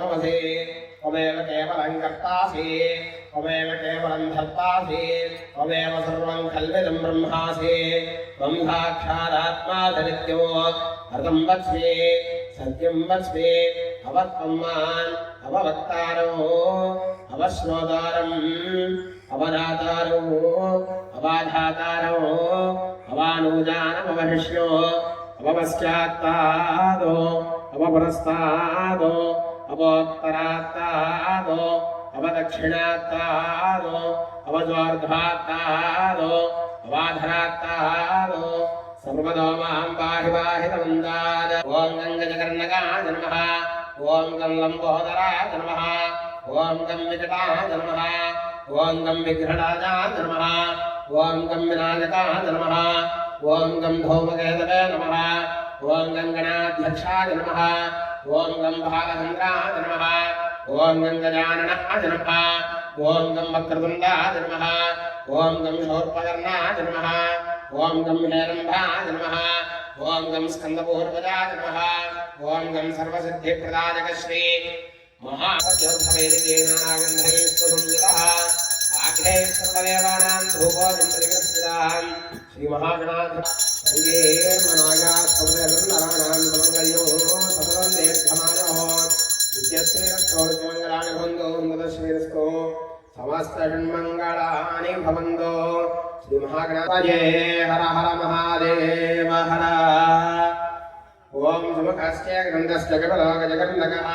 त्वमसि त्वमेव केवलं कर्तासि त्वमेव केवलं धर्तासि त्वमेव सर्वं कल्विदं ब्रह्मासि त्वं साक्षादात्मा नित्यो अर्थं वच्मि सत्यं वच्मि अवत्वं मान् अववक्तारो अवश्रोतारम् अवदातारो अवाधातारो अवानुजानमवशिष्यो अवपश्चात्तादो अवपुरस्तादो अवोत्तरात्तादो अवदक्षिणात्तादो अवद्वार्धात्तादो अवाधरात्तादो सर्वतो मां पाहि पाहि तमन्दाद ॐ गङ्गजकर्णकाय नमः ॐ गं लम्बोदराय नमः ॐ गं विकटाय नमः ॐ गं विघ्नराजाय नमः ॐ गं विनायकाय नमः ॐ गं धूमकेतवे नमः ॐ गङ्गणाध्यक्षाय नमः ॐ गं भागचन्द्राय नमः ॐ गं गजाननाय नमः ॐ गं वक्रतुण्डाय नमः ॐ गं शूर्पकर्णाय नमः ॐ गं हेरम्बाय नमः ॐ गं स्कन्दपूर्वजाय नमः ॐ गं सर्वसिद्धिप्रदायकश्री महाभद्रभवेदिकेनागन्धैस्तुसंयुतः आघ्रे सर्वदेवानां धूपोऽयं परिगृह्यताम् श्रीमहागणाध सङ्गेर्मनाया सर्वदेवनराणां समङ्गल्यो सततं दीर्घमायः नित्यश्रीरस्तोर्मङ्गलानि भवन्तु मुदश्रीरस्तो समस्तषण्मङ्गलानि भवन्तु श्रीमहागणाधये हर हर महादेव हर ॐ सुमुखस्य ग्रन्थस्य कपिलो गजकर्णकः